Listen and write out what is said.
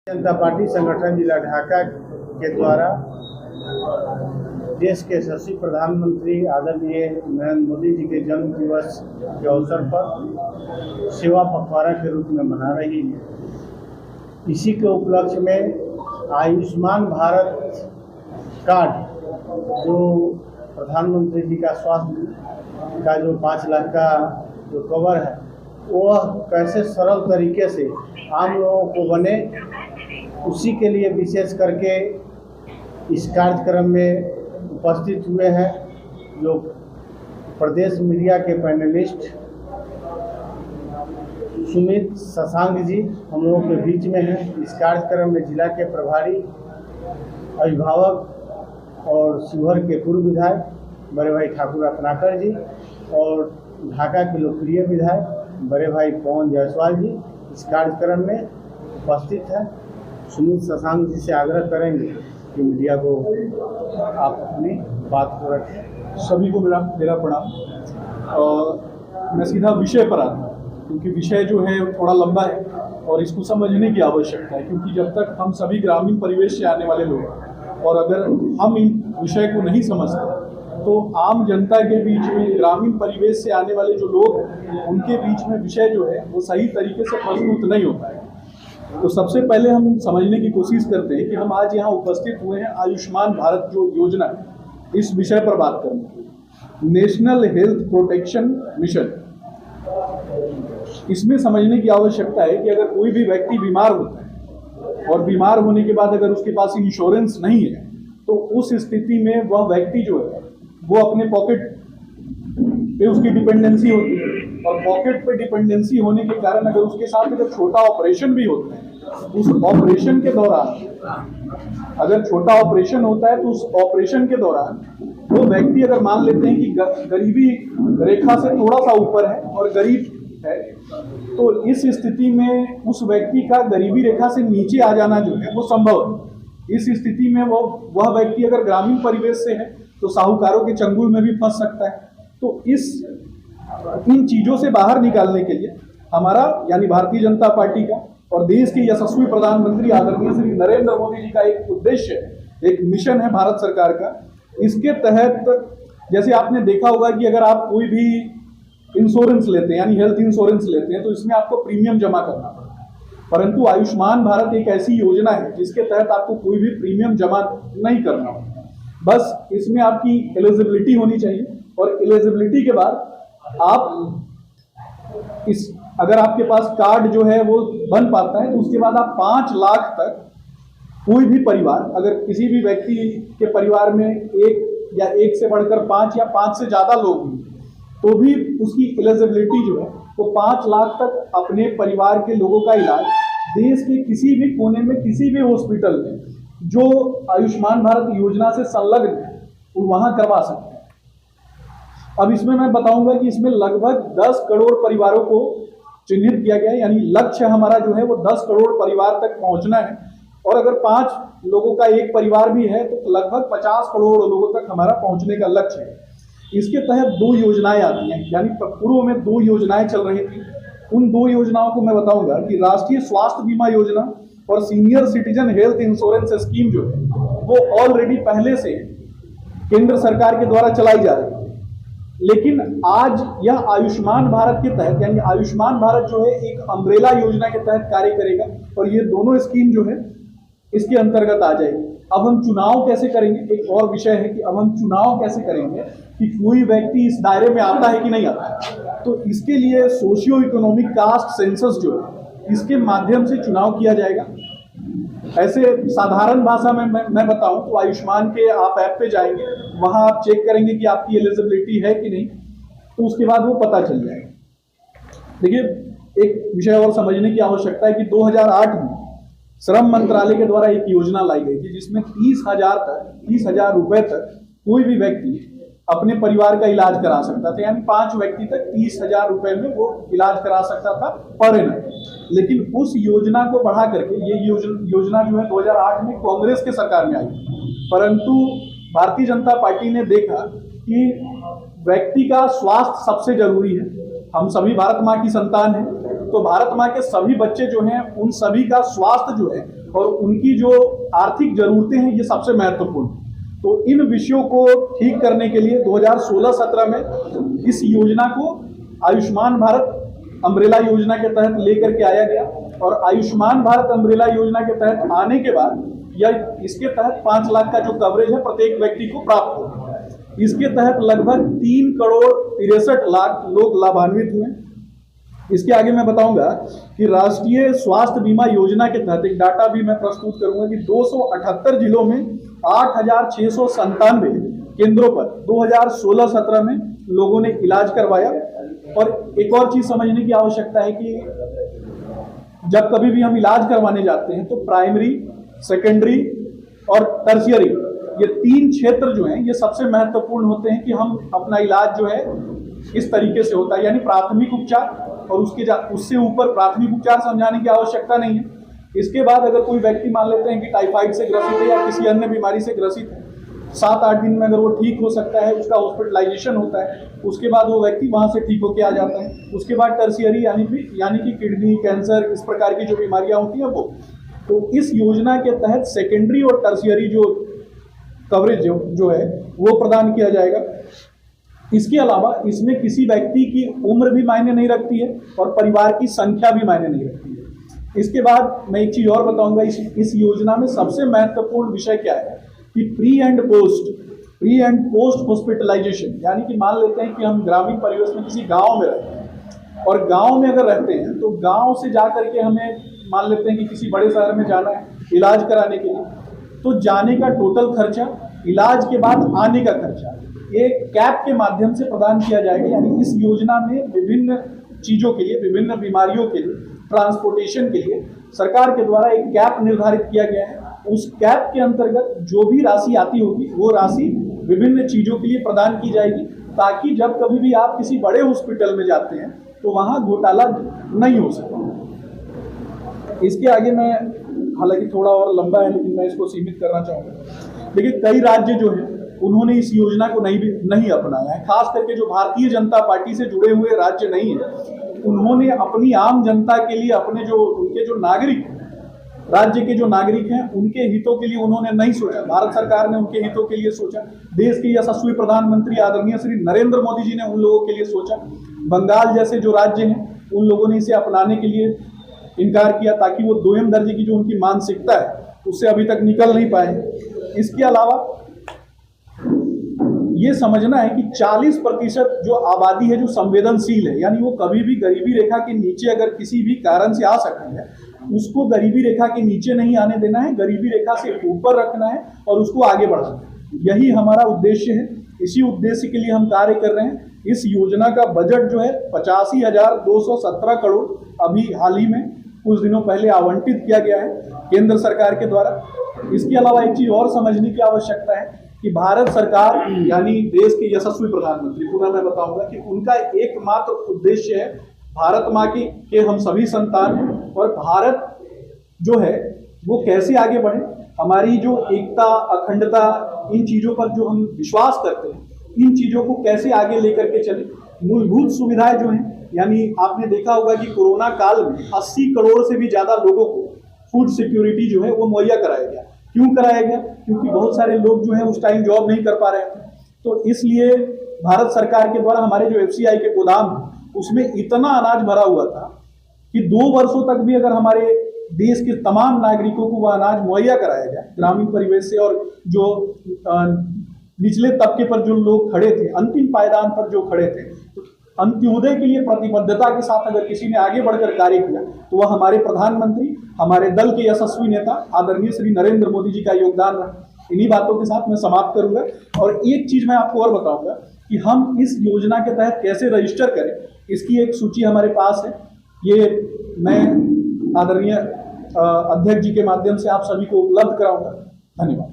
जनता party संगठन जिला ढाका के द्वारा देश के यशस्वी प्रधानमंत्री आदरणीय नरेंद्र मोदी जी के जन्म दिवस के अवसर पर सेवा पखवाड़ा के रूप में मना रही है। इसी के उपलक्ष्य में आयुष्मान भारत कार्ड जो प्रधानमंत्री जी का स्वास्थ्य का जो 5 लाख का जो कवर है वह कैसे सरल तरीके से आम लोगों को बने, उसी के लिए विशेष करके इस कार्यक्रम में उपस्थित हुए हैं जो प्रदेश मीडिया के पैनलिस्ट सुमित शशांक जी हम लोगों के बीच में हैं। इस कार्यक्रम में जिला के प्रभारी अभिभावक और शिवहर के पूर्व विधायक बड़े भाई ठाकुर रत्नाकर जी और ढाका के लोकप्रिय विधायक बड़े भाई पवन जायसवाल जी इस कार्यक्रम में उपस्थित है। सुमित शशांक जी से आग्रह करेंगे कि मीडिया को आप अपनी बात को रखें। सभी को मेरा प्रणाम। मैं सीधा विषय पर आता हूँ क्योंकि विषय जो है थोड़ा लंबा है और इसको समझने की आवश्यकता है, क्योंकि जब तक हम सभी ग्रामीण परिवेश से आने वाले लोग और अगर हम इन विषय को नहीं समझते तो आम जनता के बीच में ग्रामीण परिवेश से आने वाले जो लोग हैं उनके बीच में विषय जो है वो सही तरीके से प्रस्तुत नहीं होता है। तो सबसे पहले हम समझने की कोशिश करते हैं कि हम आज यहाँ उपस्थित हुए हैं आयुष्मान भारत जो योजना है इस विषय पर बात करने, नेशनल हेल्थ प्रोटेक्शन मिशन। इसमें समझने की आवश्यकता है कि अगर कोई भी व्यक्ति बीमार होता है और बीमार होने के बाद अगर उसके पास इंश्योरेंस नहीं है तो उस स्थिति में वह व्यक्ति जो है वो अपने पॉकेट पे उसकी डिपेंडेंसी होती है और पॉकेट पे डिपेंडेंसी होने के कारण अगर उसके साथ अगर छोटा ऑपरेशन भी होता है उस ऑपरेशन के दौरान अगर छोटा ऑपरेशन होता है तो उस ऑपरेशन के दौरान वो व्यक्ति अगर मान लेते हैं कि गरीबी रेखा से थोड़ा सा ऊपर है और गरीब है तो इस स्थिति में उस व्यक्ति का गरीबी रेखा से नीचे आ जाना जो है वो संभव है। इस स्थिति में वह व्यक्ति अगर ग्रामीण परिवेश से है तो साहूकारों के चंगुल में भी फंस सकता है। तो इन चीजों से बाहर निकालने के लिए हमारा यानी भारतीय जनता पार्टी का और देश के यशस्वी प्रधानमंत्री आदरणीय श्री नरेंद्र मोदी जी का एक उद्देश्य है, एक मिशन है भारत सरकार का। इसके तहत जैसे आपने देखा होगा कि अगर आप कोई भी इंश्योरेंस लेते हैं यानी हेल्थ इंश्योरेंस लेते हैं तो इसमें आपको प्रीमियम जमा करना पड़ता है, परंतु आयुष्मान भारत एक ऐसी योजना है जिसके तहत आपको कोई भी प्रीमियम जमा नहीं करना होता। बस इसमें आपकी एलिजिबिलिटी होनी चाहिए और एलिजिबिलिटी के बाद आप अगर आपके पास कार्ड जो है वो बन पाता है तो उसके बाद आप 5 लाख तक कोई भी परिवार अगर किसी भी व्यक्ति के परिवार में एक या एक से बढ़कर 5 या 5 से ज़्यादा लोग हैं तो भी उसकी एलिजिबिलिटी जो है वो 5 लाख तक अपने परिवार के लोगों का इलाज देश के किसी भी कोने में किसी भी हॉस्पिटल में जो आयुष्मान भारत योजना से संलग्न है वो वहाँ करवा सकते हैं। अब इसमें मैं बताऊंगा कि इसमें लगभग 10 करोड़ परिवारों को चिन्हित किया गया है, यानी लक्ष्य हमारा जो है वो 10 करोड़ परिवार तक पहुंचना है और अगर 5 लोगों का एक परिवार भी है तो लगभग 50 करोड़ लोगों तक हमारा पहुंचने का लक्ष्य है। इसके तहत 2 योजनाएं आती हैं, यानी पूर्व में 2 योजनाएं चल रही थी। उन 2 योजनाओं को मैं बताऊंगा कि राष्ट्रीय स्वास्थ्य बीमा योजना और senior citizen health insurance scheme जो है वो ऑलरेडी पहले से केंद्र सरकार के द्वारा चलाई जा रही है, लेकिन आज यह आयुष्मान भारत के तहत यानी आयुष्मान भारत जो है एक अम्ब्रेला योजना के तहत कार्य करेगा और ये दोनों स्कीम जो है इसके अंतर्गत आ जाएगी। अब हम चुनाव कैसे करेंगे, एक और विषय है कि अब हम चुनाव कैसे करेंगे कि कोई व्यक्ति इस दायरे में आता है कि नहीं आता है। तो इसके लिए सोशियो इकोनॉमिक कास्ट सेंसस जो है इसके माध्यम से चुनाव किया जाएगा। ऐसे साधारण भाषा में मैं बताऊं तो आयुष्मान के आप ऐप पे जाएंगे, वहां आप चेक करेंगे कि आपकी एलिजिबिलिटी है कि नहीं, तो उसके बाद वो पता चल जाएगा। देखिए एक विषय और समझने की आवश्यकता है कि 2008 में श्रम मंत्रालय के द्वारा एक योजना लाई गई थी जिसमें 30,000 रुपए तक कोई भी व्यक्ति अपने परिवार का इलाज करा सकता था, यानी 5 व्यक्ति तक 30,000 रुपए में वो इलाज करा सकता था पर एनम। लेकिन उस योजना को बढ़ा करके ये योजना जो है 2008 में कांग्रेस के सरकार में आई, परंतु भारतीय जनता पार्टी ने देखा कि व्यक्ति का स्वास्थ्य सबसे जरूरी है। हम सभी भारत माँ की संतान हैं, तो भारत माँ के सभी बच्चे जो हैं उन सभी का स्वास्थ्य जो है और उनकी जो आर्थिक जरूरतें हैं ये सबसे महत्वपूर्ण। तो इन विषयों को ठीक करने के लिए 2016-17 में इस योजना को आयुष्मान भारत अम्ब्रेला योजना के तहत लेकर के आया गया, और आयुष्मान भारत अम्ब्रेला योजना के तहत आने के बाद या इसके तहत 5 लाख का जो कवरेज है प्रत्येक व्यक्ति को प्राप्त होगा। इसके तहत लगभग 3 करोड़ 63 लाख लोग लाभान्वित हुए। इसके आगे मैं बताऊंगा कि राष्ट्रीय स्वास्थ्य बीमा योजना के तहत एक डाटा भी मैं प्रस्तुत करूंगा कि 278 जिलों में 8,697 केंद्रों पर 2016-17 में लोगों ने इलाज करवाया। और एक और चीज समझने की आवश्यकता है कि जब कभी भी हम इलाज करवाने जाते हैं तो प्राइमरी, सेकेंडरी और टर्शियरी, ये 3 क्षेत्र जो हैं ये सबसे महत्वपूर्ण होते हैं कि हम अपना इलाज जो है इस तरीके से होता है, यानी प्राथमिक उपचार और उससे ऊपर प्राथमिक उपचार समझाने की आवश्यकता नहीं है। इसके बाद अगर कोई व्यक्ति मान लेते हैं कि टाइफाइड से ग्रसित है या किसी अन्य बीमारी से ग्रसित है, 7-8 दिन में अगर वो ठीक हो सकता है, उसका हॉस्पिटलाइजेशन होता है, उसके बाद वो व्यक्ति वहां से ठीक होकर आ जाता है। उसके बाद टर्शियरी यानी कि किडनी कैंसर, इस प्रकार की जो बीमारियां होती हैं वो। तो इस योजना के तहत सेकेंडरी और टर्शियरी जो कवरेज जो है वो प्रदान किया जाएगा। इसके अलावा इसमें किसी व्यक्ति की उम्र भी मायने नहीं रखती है और परिवार की संख्या भी मायने नहीं रखती है। इसके बाद मैं एक चीज और बताऊंगा, इस योजना में सबसे महत्वपूर्ण विषय क्या है कि प्री एंड पोस्ट हॉस्पिटलाइजेशन, यानी कि मान लेते हैं कि हम ग्रामीण परिवेश में किसी गांव में रहते हैं और गांव में अगर रहते हैं तो गांव से जा करके हमें मान लेते हैं कि किसी बड़े शहर में जाना है इलाज कराने के लिए, तो जाने का टोटल खर्चा, इलाज के बाद आने का खर्चा एक कैप के माध्यम से प्रदान किया जाएगा। यानी इस योजना में विभिन्न चीजों के लिए, विभिन्न बीमारियों के लिए, ट्रांसपोर्टेशन के लिए सरकार के द्वारा एक कैप निर्धारित किया गया है। उस कैप के अंतर्गत जो भी राशि आती होगी वो राशि विभिन्न चीजों के लिए प्रदान की जाएगी, ताकि जब कभी भी आप किसी बड़े हॉस्पिटल में जाते हैं तो वहां घोटाला नहीं हो सके। इसके आगे मैं, हालांकि थोड़ा और लंबा है लेकिन मैं इसको सीमित करना चाहूंगा। देखिए, कई राज्य जो हैं उन्होंने इस योजना को नहीं अपनाया है, खास करके जो भारतीय जनता पार्टी से जुड़े हुए राज्य नहीं है, उन्होंने अपनी आम जनता के लिए, अपने जो उनके जो नागरिक, राज्य के जो नागरिक हैं उनके हितों के लिए उन्होंने नहीं सोचा। भारत सरकार ने उनके हितों के लिए सोचा। देश के यशस्वी प्रधानमंत्री आदरणीय श्री नरेंद्र मोदी जी ने उन लोगों के लिए सोचा। बंगाल जैसे जो राज्य हैं उन लोगों ने इसे अपनाने के लिए इनकार किया, ताकि वो 2म दर्जे की जो उनकी मानसिकता है उससे अभी तक निकल नहीं पाए। इसके अलावा ये समझना है कि 40% जो आबादी है जो संवेदनशील है, यानी वो कभी भी गरीबी रेखा के नीचे अगर किसी भी कारण से आ सकती है, उसको गरीबी रेखा के नीचे नहीं आने देना है, गरीबी रेखा से ऊपर रखना है और उसको आगे बढ़ाना है। यही हमारा उद्देश्य है। इसी उद्देश्य के लिए हम कार्य कर रहे हैं। इस योजना का बजट जो है 85,217 करोड़ अभी हाल ही में कुछ दिनों पहले आवंटित किया गया है केंद्र सरकार के द्वारा। इसके अलावा एक चीज और समझने की आवश्यकता है कि भारत सरकार, यानी देश के यशस्वी प्रधानमंत्री, पुनः मैं बताऊंगा कि उनका एकमात्र उद्देश्य है भारत माँ के हम सभी संतान हैं और भारत जो है वो कैसे आगे बढ़े, हमारी जो एकता, अखंडता, इन चीजों पर जो हम विश्वास करते हैं, इन चीजों को कैसे आगे लेकर के चले। मूलभूत सुविधाएं जो हैं, यानी आपने देखा होगा कि कोरोना काल में 80 करोड़ से भी ज्यादा लोगों को फूड सिक्योरिटी जो है वो मुहैया कराया गया। क्यों कराया गया? क्योंकि बहुत सारे लोग जो है उस टाइम जॉब नहीं कर पा रहे थे। तो इसलिए भारत सरकार के द्वारा हमारे जो FCI के गोदाम उसमें इतना अनाज भरा हुआ था कि 2 वर्षों तक भी अगर हमारे देश के तमाम नागरिकों को वह अनाज मुहैया कराया जाए, ग्रामीण परिवेश से और जो निचले तबके पर जो लोग खड़े थे, अंतिम पायदान पर जो खड़े थे, तो अंत्योदय के लिए प्रतिबद्धता के साथ अगर किसी ने आगे बढ़कर कार्य किया तो वह हमारे प्रधानमंत्री, हमारे दल के यशस्वी नेता आदरणीय श्री नरेंद्र मोदी जी का योगदान रहा। इन्हीं बातों के साथ मैं समाप्त करूंगा। और एक चीज मैं आपको और बताऊंगा कि हम इस योजना के तहत कैसे रजिस्टर करें, इसकी एक सूची हमारे पास है। ये मैं आदरणीय अध्यक्ष जी के माध्यम से आप सभी को उपलब्ध कराऊंगा। धन्यवाद।